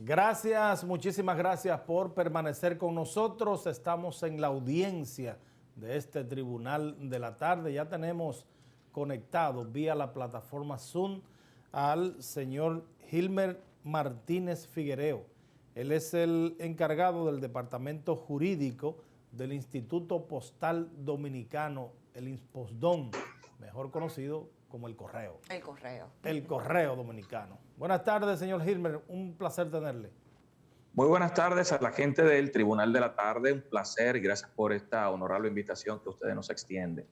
Gracias, muchísimas gracias por permanecer con nosotros. Estamos en la audiencia de este Tribunal de la Tarde. Ya tenemos conectado vía la plataforma Zoom al señor Hilmer Martínez Figuereo. Él es el encargado del Departamento Jurídico del Instituto Postal Dominicano, el INPOSDOM, mejor conocido como el Correo. El Correo. El Correo Dominicano. Buenas tardes, señor Hilmer. Un placer tenerle. Muy buenas tardes a la gente del Tribunal de la Tarde. Un placer y gracias por esta honorable invitación que ustedes nos extienden.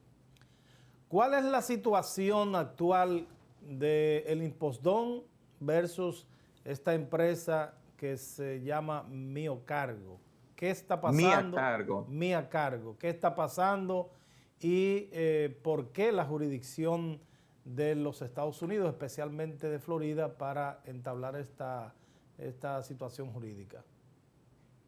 ¿Cuál es la situación actual del INPOSDOM versus esta empresa que se llama Mío Cargo? ¿Qué está pasando? Mía Cargo. ¿Qué está pasando y por qué la jurisdicción de los Estados Unidos, especialmente de Florida, para entablar esta situación jurídica?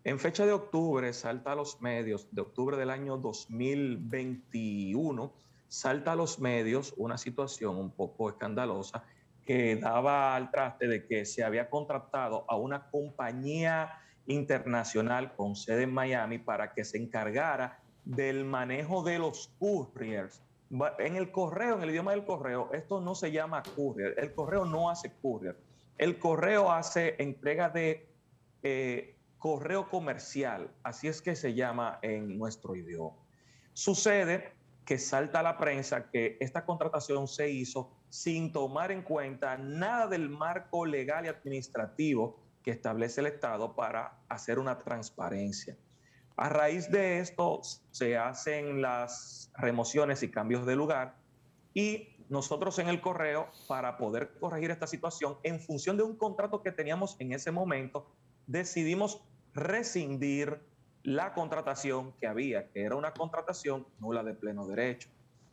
En fecha de octubre salta a los medios, de octubre del año 2021, salta a los medios una situación un poco escandalosa que daba al traste de que se había contratado a una compañía internacional con sede en Miami para que se encargara del manejo de los couriers. En el correo, en el idioma del correo, esto no se llama courier. El correo no hace courier. El correo hace entrega de correo comercial. Así es que se llama en nuestro idioma. Sucede que salta a la prensa que esta contratación se hizo sin tomar en cuenta nada del marco legal y administrativo que establece el Estado para hacer una transparencia. A raíz de esto se hacen las remociones y cambios de lugar y nosotros en el correo, para poder corregir esta situación, en función de un contrato que teníamos en ese momento, decidimos rescindir la contratación que había, que era una contratación nula de pleno derecho.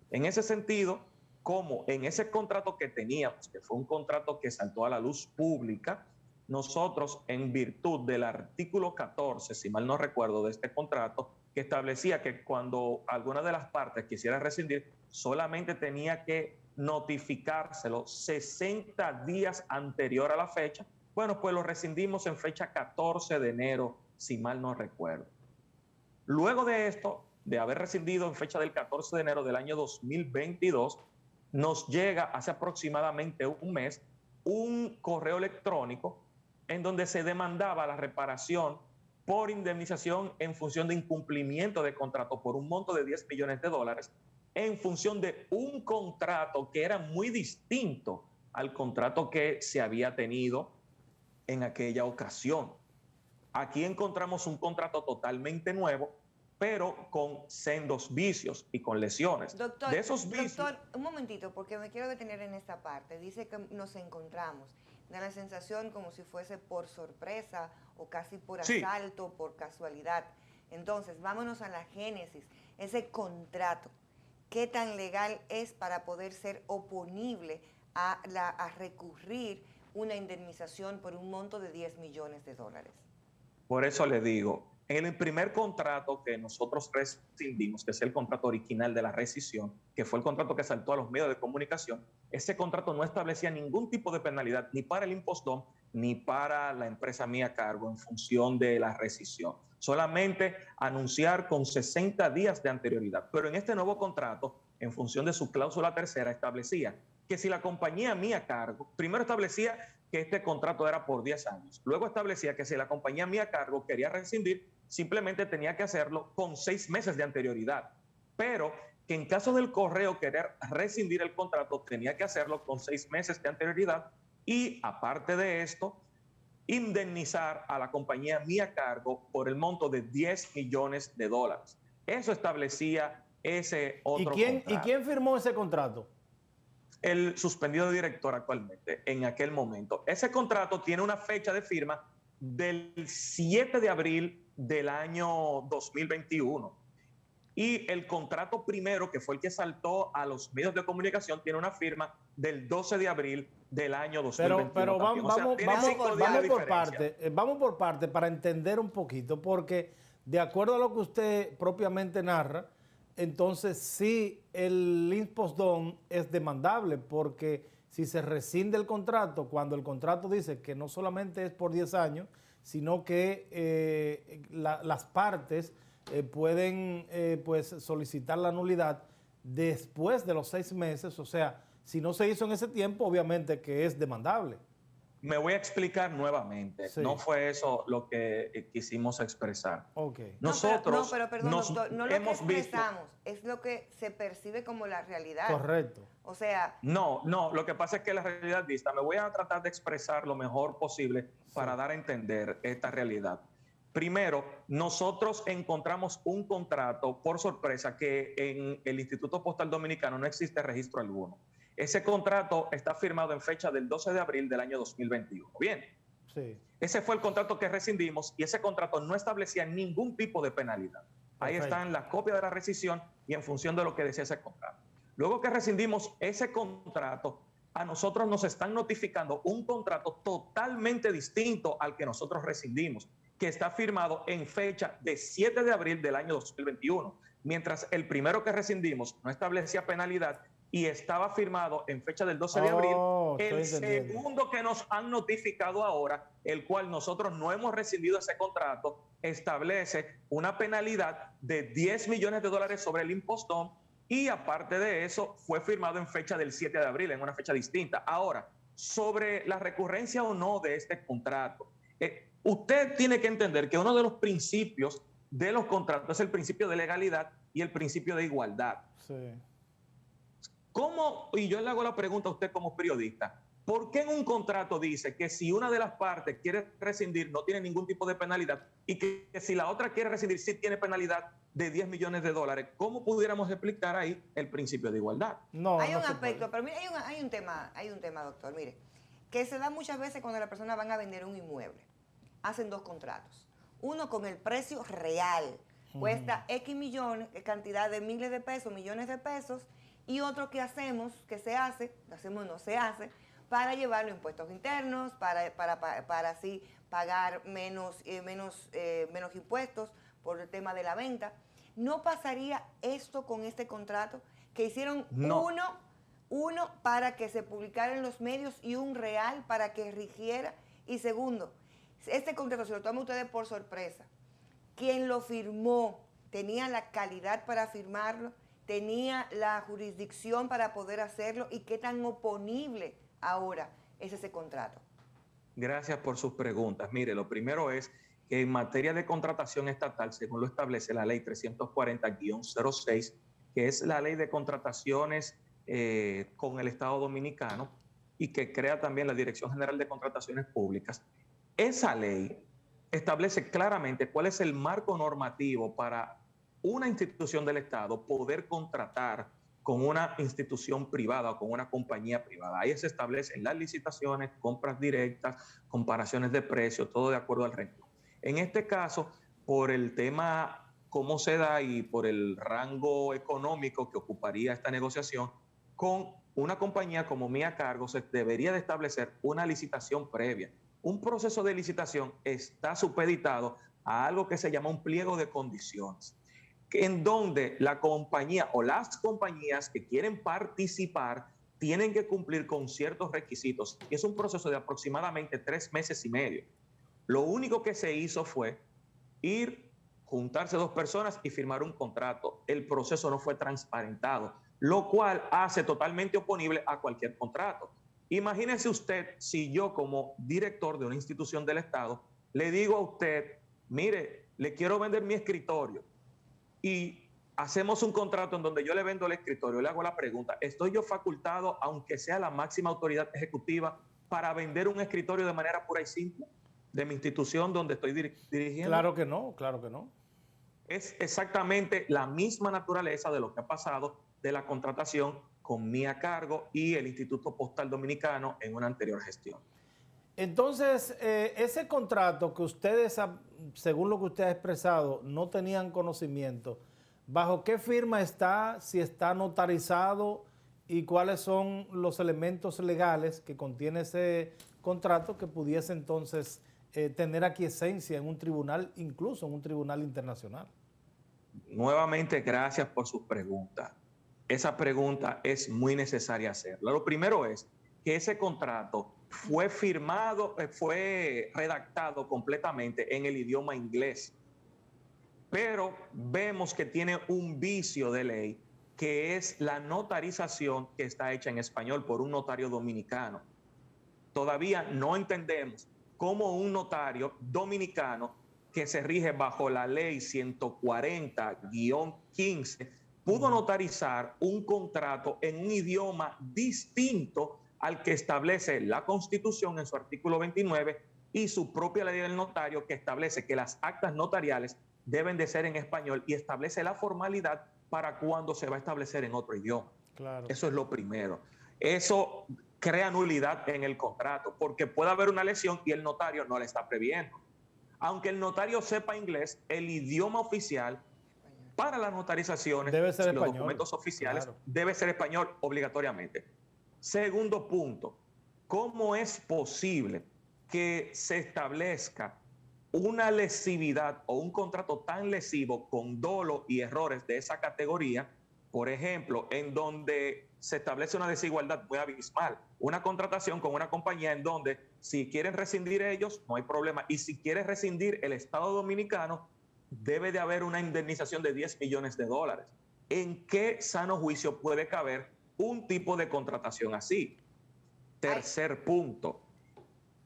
En ese sentido, como en ese contrato que teníamos, que fue un contrato que saltó a la luz pública, nosotros, en virtud del artículo 14, si mal no recuerdo, de este contrato, que establecía que cuando alguna de las partes quisiera rescindir, solamente tenía que notificárselo 60 días anterior a la fecha. Bueno, pues lo rescindimos en fecha 14 de enero, si mal no recuerdo. Luego de esto, de haber rescindido en fecha del 14 de enero del año 2022, nos llega hace aproximadamente un mes un correo electrónico en donde se demandaba la reparación por indemnización en función de incumplimiento de contrato por un monto de $10 millones en función de un contrato que era muy distinto al contrato que se había tenido en aquella ocasión. Aquí encontramos un contrato totalmente nuevo, pero con sendos vicios y con lesiones. Doctor, de esos vicios, doctor, un momentito, porque me quiero detener en esta parte. Dice que nos encontramos. Da la sensación como si fuese por sorpresa o casi por asalto, sí, por casualidad. Entonces, vámonos a la génesis. Ese contrato, ¿qué tan legal es para poder ser oponible a recurrir una indemnización por un monto de $10 millones? Por eso le digo, en el primer contrato que nosotros rescindimos, que es el contrato original de la rescisión, que fue el contrato que saltó a los medios de comunicación, ese contrato no establecía ningún tipo de penalidad ni para el INPOSDOM ni para la empresa Mía Cargo en función de la rescisión. Solamente anunciar con 60 días de anterioridad. Pero en este nuevo contrato, en función de su cláusula tercera, establecía que si la compañía Mía Cargo, primero establecía que este contrato era por 10 años. Luego establecía que si la compañía Mía Cargo quería rescindir, simplemente tenía que hacerlo con 6 meses de anterioridad. Pero que en caso del correo querer rescindir el contrato, tenía que hacerlo con 6 meses de anterioridad y, aparte de esto, indemnizar a la compañía Mía Cargo por el monto de $10 millones. Eso establecía ese otro contrato. ¿Y quién firmó ese contrato? El suspendido de director actualmente, en aquel momento. Ese contrato tiene una fecha de firma del 7 de abril del año 2021. Y el contrato primero, que fue el que saltó a los medios de comunicación, tiene una firma del 12 de abril del año 2021. Pero vamos por parte para entender un poquito, porque de acuerdo a lo que usted propiamente narra, entonces sí, el INPOSDOM es demandable porque si se rescinde el contrato, cuando el contrato dice que no solamente es por 10 años, sino que las partes pueden pues solicitar la nulidad después de los 6 meses, o sea, si no se hizo en ese tiempo, obviamente que es demandable. Me voy a explicar nuevamente. Sí. No fue eso lo que quisimos expresar. Okay. Nosotros pero perdón, doctor, no lo que expresamos, es lo que se percibe como la realidad. Correcto. O sea... No, lo que pasa es que la realidad dista. Me voy a tratar de expresar lo mejor posible para dar a entender esta realidad. Primero, nosotros encontramos un contrato, por sorpresa, que en el Instituto Postal Dominicano no existe registro alguno. Ese contrato está firmado en fecha del 12 de abril del año 2021. Bien, sí. Ese fue el contrato que rescindimos y ese contrato no establecía ningún tipo de penalidad. Ahí están las copias de la rescisión y en función de lo que decía ese contrato. Luego que rescindimos ese contrato, a nosotros nos están notificando un contrato totalmente distinto al que nosotros rescindimos, que está firmado en fecha de 7 de abril del año 2021, mientras el primero que rescindimos no establecía penalidad y estaba firmado en fecha del 12 de abril. El segundo que nos han notificado ahora, el cual nosotros no hemos rescindido ese contrato, establece una penalidad de $10 millones sobre el impostón y aparte de eso fue firmado en fecha del 7 de abril, en una fecha distinta. Ahora, sobre la recurrencia o no de este contrato, usted tiene que entender que uno de los principios de los contratos es el principio de legalidad y el principio de igualdad. Sí. ¿Cómo? Y yo le hago la pregunta a usted como periodista. ¿Por qué en un contrato dice que si una de las partes quiere rescindir no tiene ningún tipo de penalidad y que si la otra quiere rescindir sí tiene penalidad de $10 millones? ¿Cómo pudiéramos explicar ahí el principio de igualdad? No, hay un aspecto, pero mire, hay un tema, doctor, mire, que se da muchas veces cuando las personas van a vender un inmueble. Hacen dos contratos. Uno con el precio real, cuesta X millones, cantidad de miles de pesos, millones de pesos, y otro que se hace, no se hace, para llevarlo a impuestos internos, para así pagar menos impuestos por el tema de la venta. ¿No pasaría esto con este contrato? Que hicieron uno para que se publicara en los medios y un real para que rigiera. Y segundo, este contrato se lo toman ustedes por sorpresa. Quien lo firmó tenía la calidad para firmarlo, tenía la jurisdicción para poder hacerlo y qué tan oponible ahora es ese contrato. Gracias por sus preguntas. Mire, lo primero es que en materia de contratación estatal, según lo establece la ley 340-06, que es la ley de contrataciones con el Estado Dominicano y que crea también la Dirección General de Contrataciones Públicas, esa ley establece claramente cuál es el marco normativo para una institución del Estado poder contratar con una institución privada o con una compañía privada. Ahí se establecen las licitaciones, compras directas, comparaciones de precios, todo de acuerdo al rango. En este caso, por el tema cómo se da y por el rango económico que ocuparía esta negociación, con una compañía como Mía Cargo se debería de establecer una licitación previa. Un proceso de licitación está supeditado a algo que se llama un pliego de condiciones, en donde la compañía o las compañías que quieren participar tienen que cumplir con ciertos requisitos. Y es un proceso de aproximadamente 3 meses y medio. Lo único que se hizo fue juntarse 2 personas y firmar un contrato. El proceso no fue transparentado, lo cual hace totalmente oponible a cualquier contrato. Imagínese usted si yo como director de una institución del Estado le digo a usted, mire, le quiero vender mi escritorio, y hacemos un contrato en donde yo le vendo el escritorio, le hago la pregunta, ¿estoy yo facultado, aunque sea la máxima autoridad ejecutiva, para vender un escritorio de manera pura y simple de mi institución donde estoy dirigiendo? Claro que no, claro que no. Es exactamente la misma naturaleza de lo que ha pasado de la contratación con Mía Cargo y el Instituto Postal Dominicano en una anterior gestión. Entonces, ese contrato que ustedes, según lo que usted ha expresado, no tenían conocimiento, ¿bajo qué firma está? Si está notarizado y cuáles son los elementos legales que contiene ese contrato que pudiese entonces tener aquiescencia en un tribunal, incluso en un tribunal internacional. Nuevamente, gracias por sus preguntas. Esa pregunta es muy necesaria hacerla. Lo primero es que ese contrato fue firmado, fue redactado completamente en el idioma inglés. Pero vemos que tiene un vicio de ley, que es la notarización que está hecha en español por un notario dominicano. Todavía no entendemos cómo un notario dominicano que se rige bajo la ley 140-15 pudo notarizar un contrato en un idioma distinto al que establece la Constitución en su artículo 29 y su propia ley del notario, que establece que las actas notariales deben de ser en español y establece la formalidad para cuando se va a establecer en otro idioma. Claro. Eso es lo primero. Eso crea nulidad en el contrato, porque puede haber una lesión y el notario no la está previendo. Aunque el notario sepa inglés, el idioma oficial para las notarizaciones debe ser y los español, documentos oficiales claro, debe ser español obligatoriamente. Segundo punto, ¿cómo es posible que se establezca una lesividad o un contrato tan lesivo con dolo y errores de esa categoría? Por ejemplo, en donde se establece una desigualdad muy abismal, una contratación con una compañía en donde si quieren rescindir ellos, no hay problema, y si quiere rescindir el Estado Dominicano, debe de haber una indemnización de 10 millones de dólares. ¿En qué sano juicio puede caber un tipo de contratación así? Tercer punto,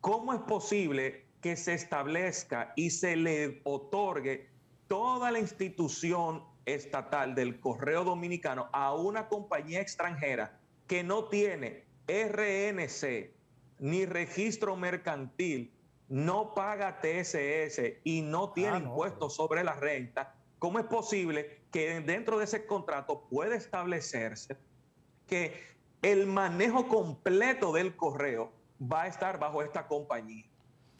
¿cómo es posible que se establezca y se le otorgue toda la institución estatal del Correo Dominicano a una compañía extranjera que no tiene RNC ni registro mercantil, no paga TSS y no tiene impuestos sobre la renta? ¿Cómo es posible que dentro de ese contrato pueda establecerse que el manejo completo del correo va a estar bajo esta compañía?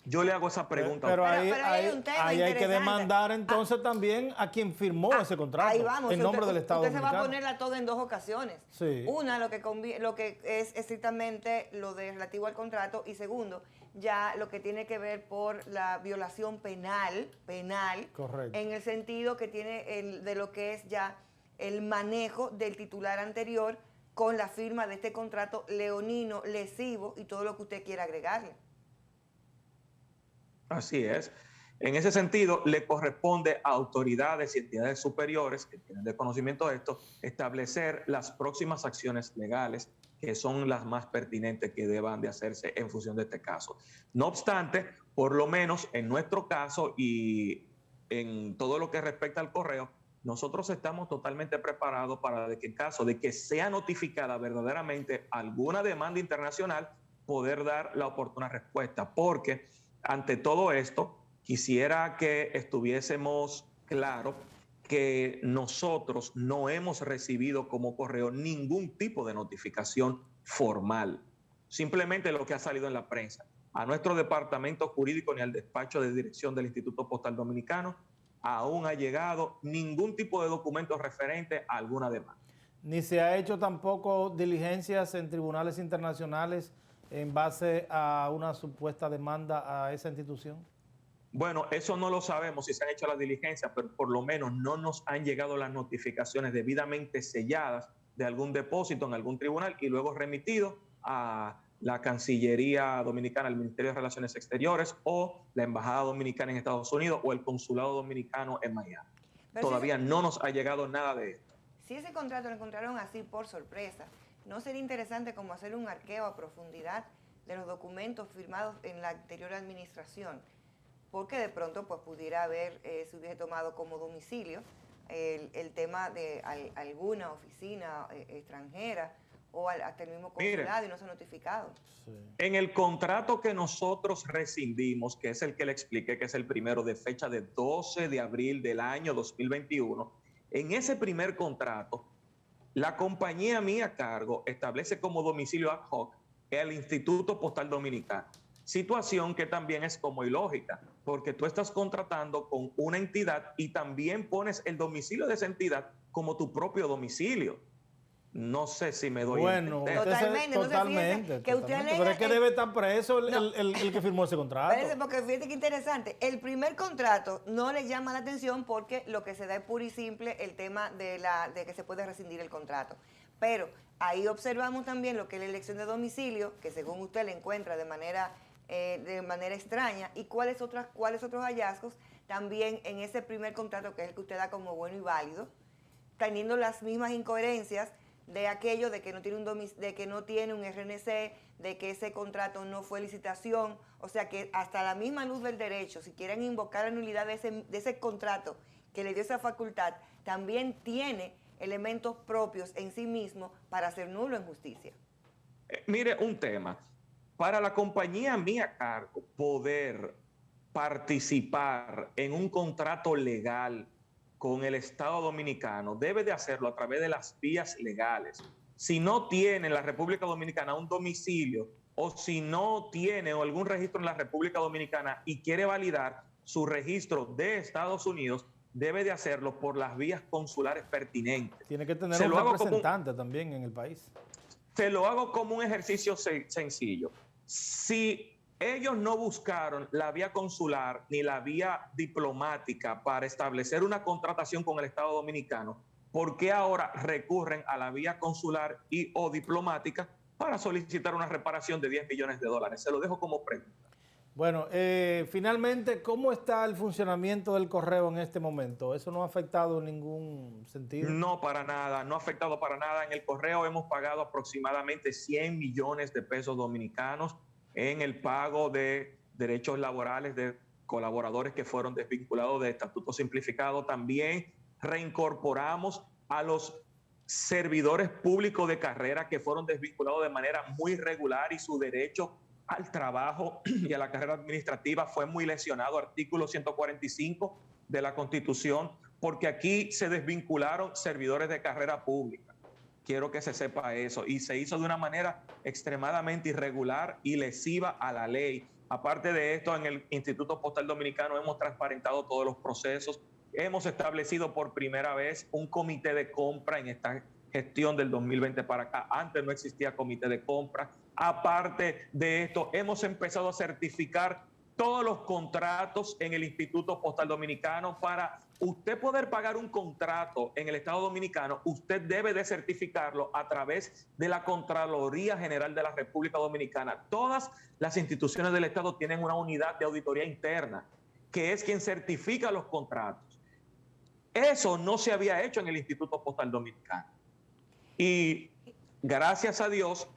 Yo le hago esa pregunta. Pero ahí hay que demandar entonces también a quien firmó ese contrato. Ahí vamos. En nombre del Estado Dominicano. Usted se va a ponerla todo en dos ocasiones. Sí. Una, lo que es estrictamente lo de relativo al contrato, y segundo, ya lo que tiene que ver por la violación penal, correcto, en el sentido que tiene de lo que es ya el manejo del titular anterior con la firma de este contrato leonino, lesivo y todo lo que usted quiera agregarle. Así es. En ese sentido, le corresponde a autoridades y entidades superiores que tienen de conocimiento de esto establecer las próximas acciones legales, que son las más pertinentes que deban de hacerse en función de este caso. No obstante, por lo menos en nuestro caso y en todo lo que respecta al correo, nosotros estamos totalmente preparados para que en caso de que sea notificada verdaderamente alguna demanda internacional, poder dar la oportuna respuesta, porque ante todo esto, quisiera que estuviésemos claros que nosotros no hemos recibido como correo ningún tipo de notificación formal. Simplemente lo que ha salido en la prensa. A nuestro departamento jurídico ni al despacho de dirección del Instituto Postal Dominicano aún ha llegado ningún tipo de documento referente a alguna demanda. Ni se ha hecho tampoco diligencias en tribunales internacionales en base a una supuesta demanda a esa institución. Bueno, eso no lo sabemos si se han hecho las diligencias, pero por lo menos no nos han llegado las notificaciones debidamente selladas de algún depósito en algún tribunal y luego remitido a la Cancillería Dominicana, el Ministerio de Relaciones Exteriores o la Embajada Dominicana en Estados Unidos o el Consulado Dominicano en Miami. Pero todavía no nos ha llegado nada de esto. Si ese contrato lo encontraron así por sorpresa, ¿no sería interesante como hacer un arqueo a profundidad de los documentos firmados en la anterior administración? Porque de pronto pues pudiera haber, se hubiese tomado como domicilio el tema de alguna oficina extranjera o hasta el mismo consulado y no se ha notificado. Sí. En el contrato que nosotros rescindimos, que es el que le expliqué, que es el primero de fecha de 12 de abril del año 2021, en ese primer contrato, la compañía mía a cargo establece como domicilio ad hoc el Instituto Postal Dominicano. Situación que también es como ilógica, porque tú estás contratando con una entidad y también pones el domicilio de esa entidad como tu propio domicilio. No sé si me doy a entender. Totalmente. Pero es que debe estar preso el que firmó ese contrato. Porque fíjate que interesante. El primer contrato no le llama la atención porque lo que se da es puro y simple el tema de que se puede rescindir el contrato. Pero ahí observamos también lo que es la elección de domicilio, que según usted le encuentra de manera extraña, y cuáles otros hallazgos también en ese primer contrato, que es el que usted da como bueno y válido, teniendo las mismas incoherencias de aquello de que no tiene un RNC, de que ese contrato no fue licitación, o sea que hasta la misma luz del derecho, si quieren invocar la nulidad de ese contrato que le dio esa facultad, también tiene elementos propios en sí mismo para hacer nulo en justicia. Mire, un tema. Para la compañía Mía Cargo poder participar en un contrato legal con el Estado Dominicano, debe de hacerlo a través de las vías legales. Si no tiene en la República Dominicana un domicilio o si no tiene algún registro en la República Dominicana y quiere validar su registro de Estados Unidos, debe de hacerlo por las vías consulares pertinentes. Tiene que tener un representante también en el país. Te lo hago como un ejercicio sencillo. Si ellos no buscaron la vía consular ni la vía diplomática para establecer una contratación con el Estado Dominicano, ¿por qué ahora recurren a la vía consular y o diplomática para solicitar una reparación de $10 millones? Se lo dejo como pregunta. Bueno, finalmente, ¿cómo está el funcionamiento del correo en este momento? ¿Eso no ha afectado en ningún sentido? No, para nada, no ha afectado para nada. En el correo hemos pagado aproximadamente 100 millones de pesos dominicanos en el pago de derechos laborales de colaboradores que fueron desvinculados de estatuto simplificado. También reincorporamos a los servidores públicos de carrera que fueron desvinculados de manera muy irregular y su derecho al trabajo y a la carrera administrativa fue muy lesionado, artículo 145 de la Constitución, porque aquí se desvincularon servidores de carrera pública. Quiero que se sepa eso. Y se hizo de una manera extremadamente irregular y lesiva a la ley. Aparte de esto, en el Instituto Postal Dominicano hemos transparentado todos los procesos. Hemos establecido por primera vez un comité de compra en esta gestión del 2020 para acá. Antes no existía comité de compra. Aparte de esto, hemos empezado a certificar todos los contratos en el Instituto Postal Dominicano. Para usted poder pagar un contrato en el Estado Dominicano, usted debe de certificarlo a través de la Contraloría General de la República Dominicana. Todas las instituciones del Estado tienen una unidad de auditoría interna, que es quien certifica los contratos. Eso no se había hecho en el Instituto Postal Dominicano. Y gracias a Dios,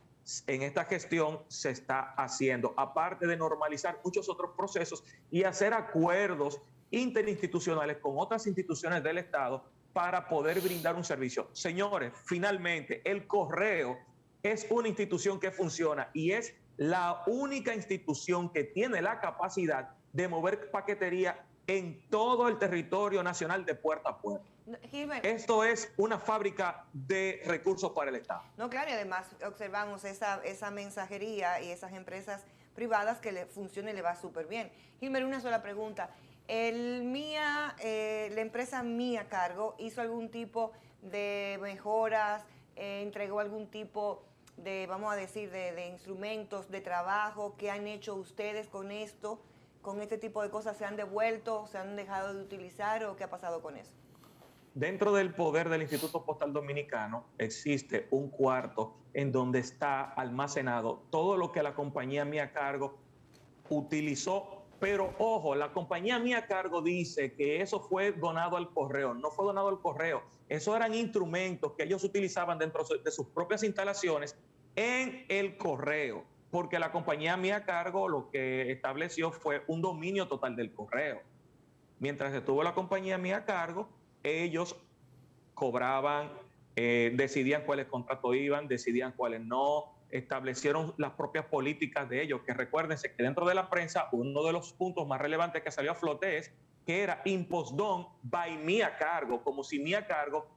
en esta gestión se está haciendo, aparte de normalizar muchos otros procesos y hacer acuerdos interinstitucionales con otras instituciones del Estado para poder brindar un servicio. Señores, finalmente, el correo es una institución que funciona y es la única institución que tiene la capacidad de mover paquetería en todo el territorio nacional de puerta a puerta. Gilbert, esto es una fábrica de recursos para el Estado. No, claro, y además observamos esa mensajería y esas empresas privadas que le funciona y le va súper bien. Gilbert, una sola pregunta. La empresa Mía Cargo hizo algún tipo de mejoras, entregó algún tipo de, vamos a decir, de instrumentos de trabajo. ¿Qué han hecho ustedes con esto? ¿Con este tipo de cosas se han devuelto, se han dejado de utilizar o qué ha pasado con eso? Dentro del poder del Instituto Postal Dominicano existe un cuarto en donde está almacenado todo lo que la compañía Mía Cargo utilizó. Pero ojo, la compañía Mía Cargo dice que eso fue donado al correo. No fue donado al correo. Esos eran instrumentos que ellos utilizaban dentro de sus propias instalaciones en el correo. Porque la compañía Mía Cargo lo que estableció fue un dominio total del correo. Mientras estuvo la compañía Mía Cargo, ellos cobraban, decidían cuáles contratos iban, decidían cuáles no, establecieron las propias políticas de ellos, que recuérdense que dentro de la prensa uno de los puntos más relevantes que salió a flote es que era Imposdón by Mía Cargo, como si Mía Cargo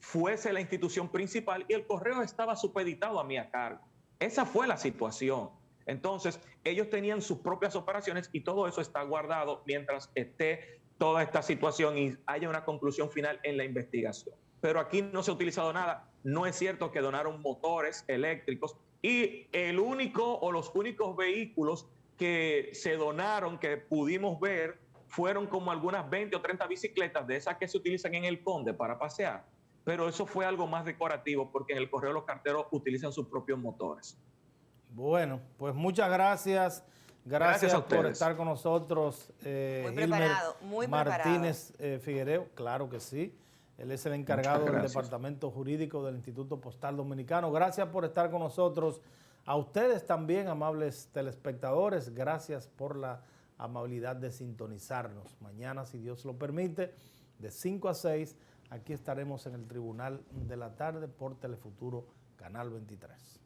fuese la institución principal y el correo estaba supeditado a Mía Cargo. Esa fue la situación. Entonces, ellos tenían sus propias operaciones y todo eso está guardado mientras esté toda esta situación y haya una conclusión final en la investigación. Pero aquí no se ha utilizado nada. No es cierto que donaron motores eléctricos y el único o los únicos vehículos que se donaron, que pudimos ver, fueron como algunas 20 o 30 bicicletas de esas que se utilizan en el Conde para pasear. pero eso fue algo más decorativo porque en el correo los carteros utilizan sus propios motores. Bueno, pues muchas gracias. Gracias por estar con nosotros, muy Martínez Figuereo, claro que sí. Él es el encargado del Departamento Jurídico del Instituto Postal Dominicano. Gracias por estar con nosotros. A ustedes también, amables telespectadores, gracias por la amabilidad de sintonizarnos. Mañana, si Dios lo permite, de 5 a 6, aquí estaremos en el Tribunal de la Tarde por Telefuturo, Canal 23.